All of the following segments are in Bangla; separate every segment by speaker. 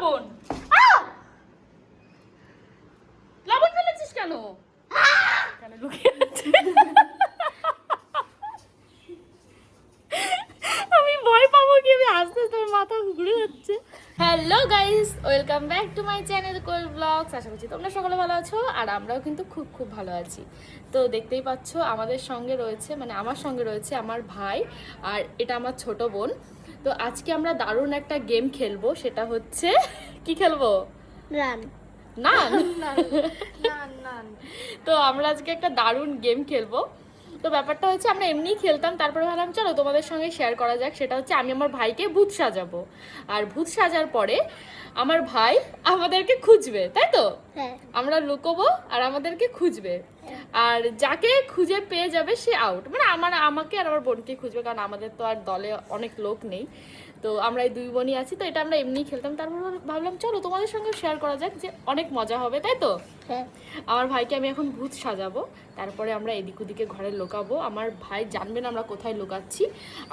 Speaker 1: লবণ। লবণ ফেলেছিস কেন? কেন লুকিয়ে আছে? আমি ভয় পাবো কি? আমি আস্তে আস্তে মাথা ঘুরে যাচ্ছে। Hello guys, welcome back to my channel কোল ব্লগস। আশা করছি তোমরা সকলে ভালো আছো, আর আমরাও কিন্তু খুব খুব ভালো আছি। তো দেখতেই পাচ্ছ আমাদের সঙ্গে রয়েছে, মানে আমার সঙ্গে রয়েছে আমার ভাই, আর এটা আমার ছোট বোন। তো আজকে আমরা দারুণ একটা গেম খেলবো, সেটা হচ্ছে কি খেলবো?
Speaker 2: রান
Speaker 1: নান।
Speaker 2: নান নান।
Speaker 1: তো আমরা আজকে একটা দারুণ গেম খেলবো। তো ব্যাপারটা হচ্ছে আমরা এমনিই খেলতাম, তারপরে ভাবলাম চলো তোমাদের সঙ্গে শেয়ার করা যাক। সেটা হচ্ছে আমি আমার ভাইকে ভূত সাজাবো, আর ভূত সাজার পরে আমার ভাই আমাদেরকে খুঁজবে, তাই তো?
Speaker 2: হ্যাঁ।
Speaker 1: আমরা লুকোবো আর আমাদেরকে খুঁজবে, আর যাকে খুঁজে পেয়ে যাবে সে আউট। মানে আমাকে আর আমার বোনকে খুঁজবে, কারণ আমাদের তো আর দলে অনেক লোক নেই। তো আমরা এই দুই বোনই আছি, তো এটা আমরা এমনিই খেলতাম। তারপর ভাবলাম চলো তোমাদের সঙ্গে শেয়ার করা যাক, যে অনেক মজা হবে, তাই তো?
Speaker 2: হ্যাঁ।
Speaker 1: আমার ভাইকে আমি এখন ভূত সাজাবো, তারপরে আমরা এদিক ওদিকে ঘরে লুকাবো। আমার ভাই জানবে না আমরা কোথায় লুকাচ্ছি,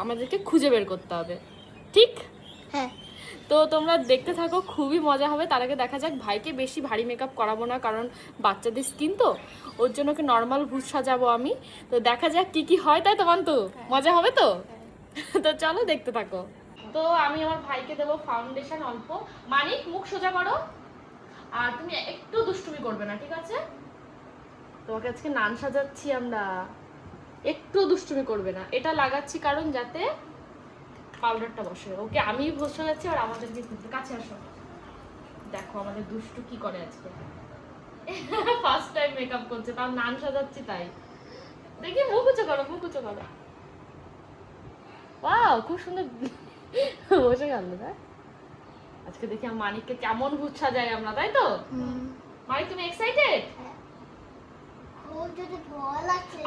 Speaker 1: আমাদেরকে খুঁজে বের করতে হবে, ঠিক?
Speaker 2: হ্যাঁ।
Speaker 1: তো তোমরা দেখতে থাকো, খুবই মজা হবে। তার আগে দেখা যাক, ভাইকে বেশি ভারী মেকআপ করাবো না, কারণ বাচ্চাদের স্কিন তো, ওর জন্য ওকে নর্মাল ভূত সাজাবো আমি। তো দেখা যাক কি কি হয়, তাই তো মান্তু? মজা হবে তো? তো চলো দেখতে থাকো। তো আমি আমার ভাইকে দেবো ফাউন্ডেশন অল্প। মানিক, মুখ সোজা করো, আর তুমি একটু দুষ্টুমি করবে না, ঠিক আছে? তোমাকে আজকে নান সাজাচ্ছি আমরা, একটু দুষ্টুমি করবে না। এটা লাগাচ্ছি কারণ যাতে পাউডারটা বসে। ওকে আমি বসে যাচ্ছি, আর আমাদের কাছে আসো, দেখো আমাদের দুষ্টু কি করে আজকে। ফার্স্ট টাইম মেকআপ করছে, তার নান সাজাচ্ছি তাই। দেখি মুখ উঁচু করো, মুখ উঁচু করো। ওয়াও, খুব সুন্দর বসে গেল না? আজকে দেখি আমার মানিককে কেমন ভূত সাজাই আমরা, তাই তো? মানিক, তুমি এক্সাইটেড?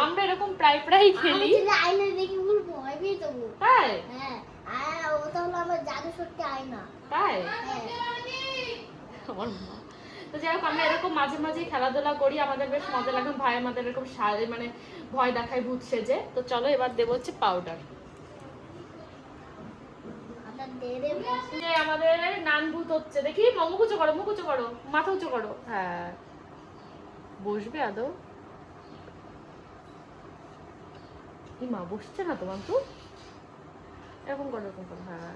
Speaker 1: আমরা এরকম প্রায় প্রায় খেলি।
Speaker 2: আয়না দেখে পুরো ভয় পেয়ে যাবো।
Speaker 1: তাই?
Speaker 2: হ্যাঁ, আর ওটা হলো আমার জাদু শক্তি আয়না।
Speaker 1: তাই?
Speaker 2: হ্যাঁ।
Speaker 1: আমার মা। তো যাই হোক, আমরা এরকম মাঝে মাঝে খেলাধুলা করি, আমাদের বেশ মজা লাগে। ভাই আমাদের এরকম মানে ভয় দেখায় ভূত সেজে। তো চলো এবার দেবো হচ্ছে পাউডার। আমাদের নান ভূত হচ্ছে, দেখি মুখ উঁচু করো, মুখ উঁচু করো, মাথা উঁচু করো। হ্যাঁ, বসবে আদৌ? মা বসছে না তোমার তো, এরকম করো, এরকম করো। হ্যাঁ,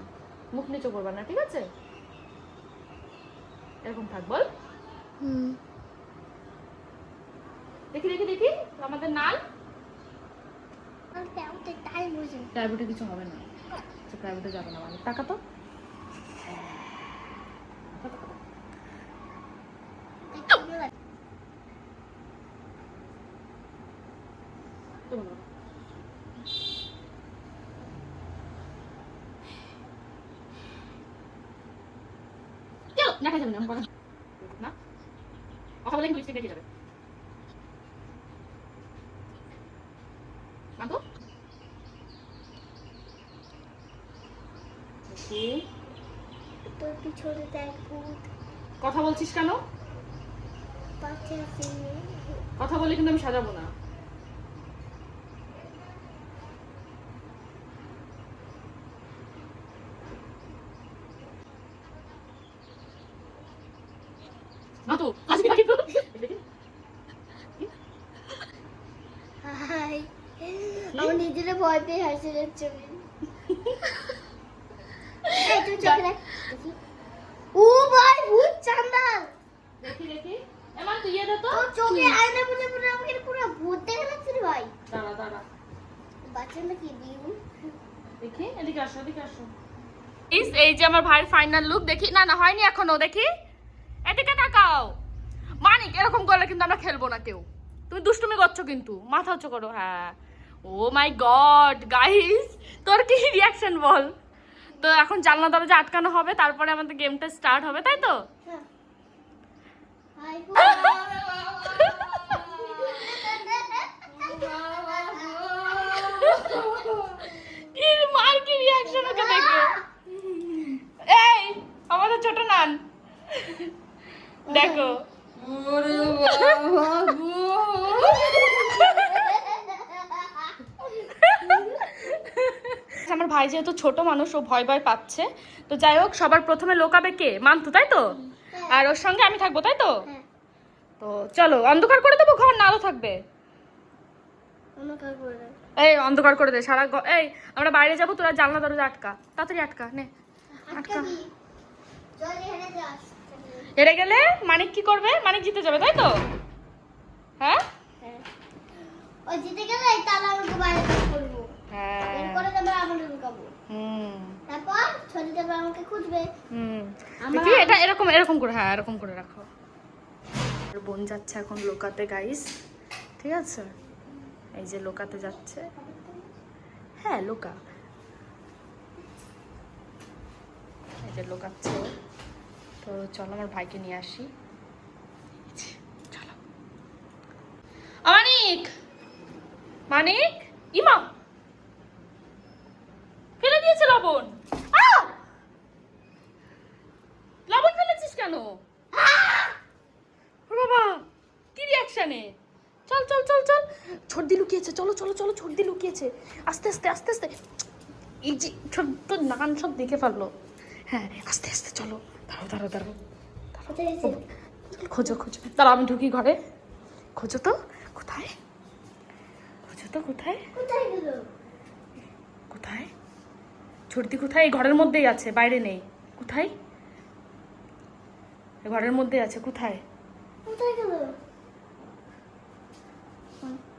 Speaker 1: মুখ নিচু করবা না, ঠিক আছে? এরকম থাক, বল। দেখি দেখি দেখি আমাদের নান। প্রাইভেটে কিছু হবে না, প্রাইভেটে যাবে না। মানে টাকা তো দেখা যাবে না, না কথা বলে লিপস্টিক দেখে যাবে না তো।
Speaker 2: তোর পিছনে দেখ ভূত।
Speaker 1: কথা বলছিস কেন? কথা বলে কিন্তু আমি সাজাবো না। না তো আসবি না কিন্তু।
Speaker 2: হাই, আমার নিজেরে ভয় পেয়ে হাসি যাচ্ছে। এই তুই চোখে দেখ। ও ভাই, ভূত চান্দাল।
Speaker 1: দেখি দেখি এমন তুই দে তো।
Speaker 2: তোর চোখে আয়না পুরো পুরো আমাকে পুরো ভূত দেখে লাগছে রে ভাই।
Speaker 1: দাঁড়া দাঁড়া,
Speaker 2: বাচ্চা না কি দিউ?
Speaker 1: দেখি এদিকে আসো, এদিকে আসো। এই যে আমার ভাইয়ের ফাইনাল লুক। দেখি, না না হয়নি এখনো, দেখি এদিকে তাকাও। মানিক, এরকম করলে কিন্তু আমরা খেলবো না কেউ। তুমি দুষ্টুমি করছো কিন্তু, মাথা উঁচু করো। হ্যাঁ, ও মাই গড গাইস, তোর কি রিয়াকশন বল? তো এখন জানলা দরজা আটকানো হবে, তারপরে আমাদের গেমটা স্টার্ট হবে, তাই তো?
Speaker 2: হাই
Speaker 1: কি মার, কি রিয়াকশন ওকে দেখে। এই আমাদের ছোট নান, দেখো।
Speaker 2: ওরে বাবা গো।
Speaker 1: আমার ভাই যেহেতু ছোট মানুষ, ও ভয় ভয় পাচ্ছে। তো যাই হোক, সবার প্রথমে লোকাবে কে? মান্তু, তাই তো? আর ওর সঙ্গে আমি থাকবো, তাই তো?
Speaker 2: হ্যাঁ।
Speaker 1: তো চলো, অন্ধকার করে দেবো ঘর, না আলো থাকবে?
Speaker 2: অন্ধকার করে দাও।
Speaker 1: এই অন্ধকার করে দে সারা এই আমরা বাইরে যাবো, তোরা জানলা দরজা আটকা, তাড়াতাড়ি আটকা নে। আটকা।
Speaker 2: চল হেরে যাস।
Speaker 1: হেরে গেলে মানিক কি করবে? মানিক জিতে যাবে, তাই তো? হ্যাঁ
Speaker 2: হ্যাঁ। ও জিতে গেলে তাহলে আমাকে বাইরে বের করবো।
Speaker 1: হ্যাঁ।
Speaker 2: বের করে দেবে, আমরা লুকাবো।
Speaker 1: হুম।
Speaker 2: তারপর ছড়ি দেবে, আমাকে খুঁজবে।
Speaker 1: হুম।
Speaker 2: আমরা-
Speaker 1: দেখি এটা এরকম এরকম করে, হ্যাঁ এরকম করে রাখো। আর বোন যাচ্ছে এখন লোকাতে গাইস, ঠিক আছে? এই যে লোকাতে যাচ্ছে, হ্যাঁ লোকা, এই যে লোকাচ্ছে। তো চলো আমার ভাইকে নিয়ে আসি, চলো। মানিক, মানিক, ইমা ফেলে দিয়েছে লবণ। আহ! লবণ ফেলেছিস কেন? ও বাবা, কি রিয়াকশনে? চল চল চল চল, ছর্দি লুকিয়েছে, চলো চলো চলো, ছর্দি লুকিয়েছে। আস্তে আস্তে আস্তে আস্তে, এই যে ছোট্ট নান সব দেখে ফেললো। হ্যাঁ আস্তে আস্তে চলো, দাঁড়াও দাঁড়াও দাঁড়াও,
Speaker 2: কোথায় গেছে?
Speaker 1: খোঁজো খোঁজো, দাঁড়াও আমি ঢুকি ঘরে। খোঁজো তো কোথায়, খোঁজো তো কোথায়,
Speaker 2: কোথায় গেল?
Speaker 1: কোথায় ছর্দি কোথায়? এই ঘরের মধ্যেই আছে, বাইরে নেই। কোথায়? এই ঘরের মধ্যেই আছে, কোথায়?
Speaker 2: কোথায় গেল?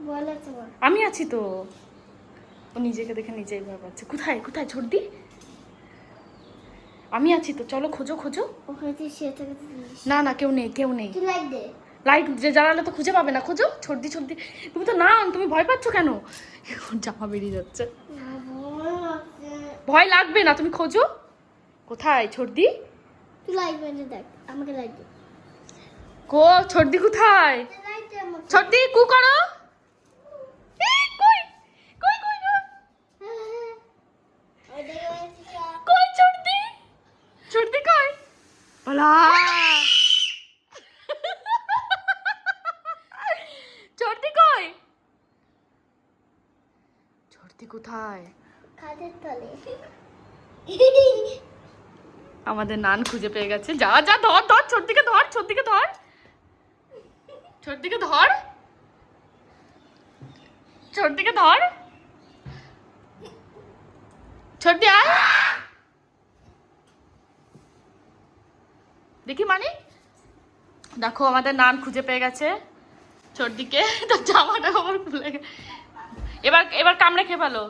Speaker 2: বল আছে বল।
Speaker 1: আমি আছি তো। ও নিজেকে দেখে নিজেই ভয় পাচ্ছে। কোথায় কোথায় ছর্দি? আমি আছি তো, চলো খোঁজো খোঁজো।
Speaker 2: ওখানে তুই শুয়ে থেকে দিস।
Speaker 1: না না, কেউ নেই কেউ নেই।
Speaker 2: তুই লাইট দে।
Speaker 1: লাইট যে জ্বালালে তো খুঁজে পাবে না, খোঁজো। ছর্দি ছর্দি, তুমি তো না, তুমি ভয় পাচ্ছ কেন? এখন জামা বেরিয়ে যাচ্ছে। ভয় লাগবে না, তুমি খোঁজো। কোথায় ছর্দি?
Speaker 2: তুই লাইট বেঁধে দেখ, আমাকে লাইট দে।
Speaker 1: কো ছর্দি কোথায়?
Speaker 2: লাইট দে আমাকে।
Speaker 1: ছর্দি কু করো। এই, কই কই কই কই?
Speaker 2: ওই দেখে বলছি সব।
Speaker 1: কই ছর্দি? ছর্দি কই? বলা ছর্দি কই? ছর্দি কোথায়?
Speaker 2: খাটের তলে।
Speaker 1: আমাদের নান খুঁজে পেয়ে গেছে। যা যা, ধর ধর, ছর্দিকে ধর, ছর্দিকে ধর, ছর্দিকে ধর, ছর্দিকে ধর, ছর্দি আয়। দেখি মানে, দেখো আমাদের নান খুঁজে পেয়ে গেছে ছর্দিকে। তো জামাটা আবার খুলে গেছে। এবার এবার কামড়ে খেয়ে ভালো।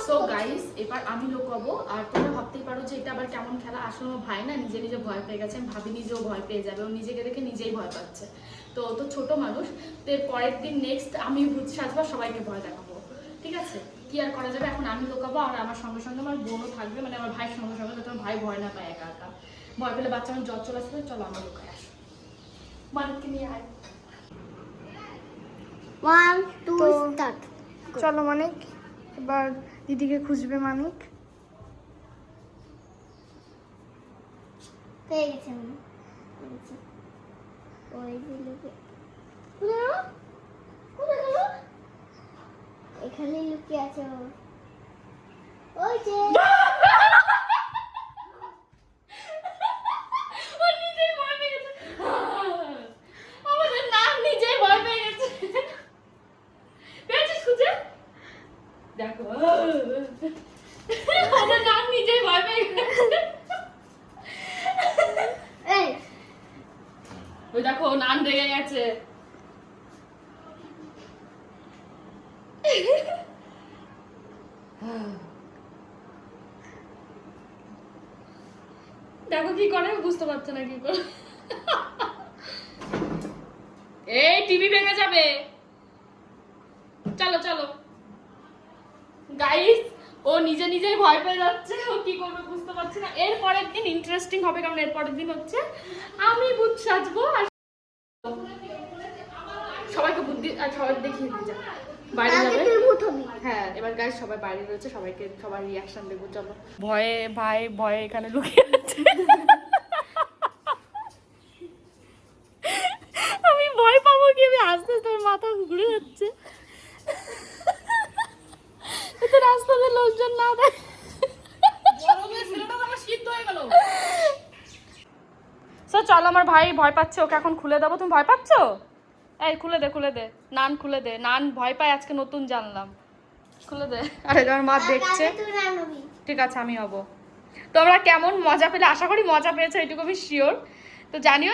Speaker 1: সো গাইস, এবার আমি লুকাবো। আর তোমরা ভাবতেই পারো যে এটা আবার কেমন খেলা। আসলে আমার ভাই না নিজে নিজে ভয় পেয়ে গেছে। আমি ভাবিনি যে ও ভয় পেয়ে যাবে, ও নিজেকে দেখে নিজেই ভয় পাচ্ছে। তো ও তো ছোট মানুষ। তো এর পরের দিন নেক্সট আমি ভূত সাজবো, সবাইকে ভয় দেখাবো, ঠিক আছে? কি আর করা যাবে, এখন আমি লুকাবো। আর আমার সঙ্গে সঙ্গে আমার বোনও থাকবে, মানে আমার ভাইয়ের সঙ্গে সঙ্গে, যাতে আমার ভাই ভয় না পায় একা একা। ভয় পেলে বাচ্চা আমার জ্বর চলে আসবে। চলো আমরা লুকাই, আসো মানিককে নিয়ে আয়।
Speaker 2: 1 2 স্টার্ট।
Speaker 1: চলো মানিক, এবার দিদিকে খুঁজবে মানিক।
Speaker 2: পেয়ে গেছি আমি। পেয়েছি। ওই যে লুকিয়ে। কোথায় ও? কোথায় গেল? এখানেই লুকিয়ে আছে ও। ওই যে।
Speaker 1: ও নিজেই ভয় পেয়ে গেছে। আমাদের নাম নিজেই ভয় পেয়ে গেছে। পেয়েছিস খুঁজে? দেখো, আমাদের নাম নিজেই ভয় পেয়ে গেছে।
Speaker 2: এই
Speaker 1: ওই দেখো নান রেগে গেছে। দেখো কি করে, বুঝতে পারছে না কি করে। এই টিভি ভেঙে যাবে। চলো চলো গাইস, ও নিজে নিজেই ভয় পেয়ে যাচ্ছে। ও কি করবে বুঝতে পারছি না। এর পরের দিন ইন্টারেস্টিং হবে, কারণ এর পরের দিন হচ্ছে আমি ভূত সাজবো। আর সবাইকে বুদ্ধি আর সবাই দেখিয়ে দিয়ে যা বাইরে
Speaker 2: আগে
Speaker 1: যাবে।
Speaker 2: তুই ভূত হবি।
Speaker 1: হ্যাঁ এবার গাইস সবাই বাইরে রয়েছে, সবাইকে সবার রিয়াকশন দেখবো। চলো। ভয়ে ভাই ভয়ে এখানে লুকিয়ে আছে। আমি ভয় পাবো কি, আমি আস্তে আস্তে মাথা ঘুরে যাচ্ছে। চলো, আমার ভাই ভয় পাচ্ছে, ওকে এখন খুলে দেবো। তুমি ভয় পাচ্ছো? এই খুলে দে, খুলে দে, নান খুলে দে। নান ভয় পায় আজকে, নতুন জানলাম। খুলে দে। আরে আমার মা দেখছে।
Speaker 2: তুই রান হবি।
Speaker 1: ঠিক আছে, আমি হব। তোমরা কেমন মজা পেলে, আশা করি মজা পেয়েছো, এটুকু আমি শিওর। তো জানিও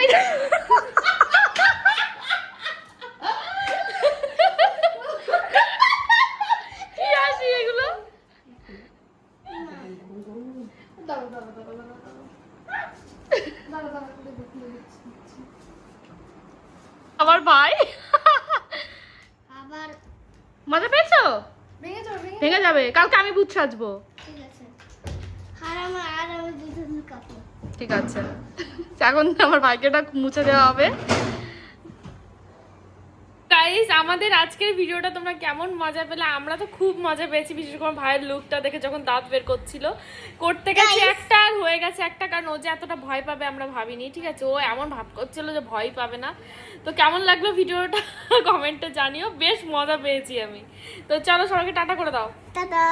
Speaker 1: কি হাসি এগুলো। আমার ভাই
Speaker 2: আবার
Speaker 1: মজা পেয়েছো?
Speaker 2: ভেঙে
Speaker 1: ভেঙে যাবে, কালকে আমি ভূত সাজবো।
Speaker 2: ঠিক আছে। আর আমি দুধ কাপড়।
Speaker 1: ঠিক আছে, এখন আমার ভাইকে এটা মুছে দেওয়া হবে। গাইস, আমাদের আজকের ভিডিওটা তোমরা কেমন মজা পেলে? আমরা তো খুব মজা পেয়েছি, বিশেষ করে ভাইয়ের লুকটা দেখে, যখন দাঁত বের করছিল। করতে গেছে একটা আর হয়ে গেছে একটা, কারণ ও যে এতটা ভয় পাবে আমরা ভাবিনি। ঠিক আছে, ও এমন ভাব করছিল যে ভয় পাবে না। তো কেমন লাগলো ভিডিওটা কমেন্টে জানিও, বেশ মজা পেয়েছি আমি। তো চলো, সবাইকে টাটা করে দাও।
Speaker 2: টাটা।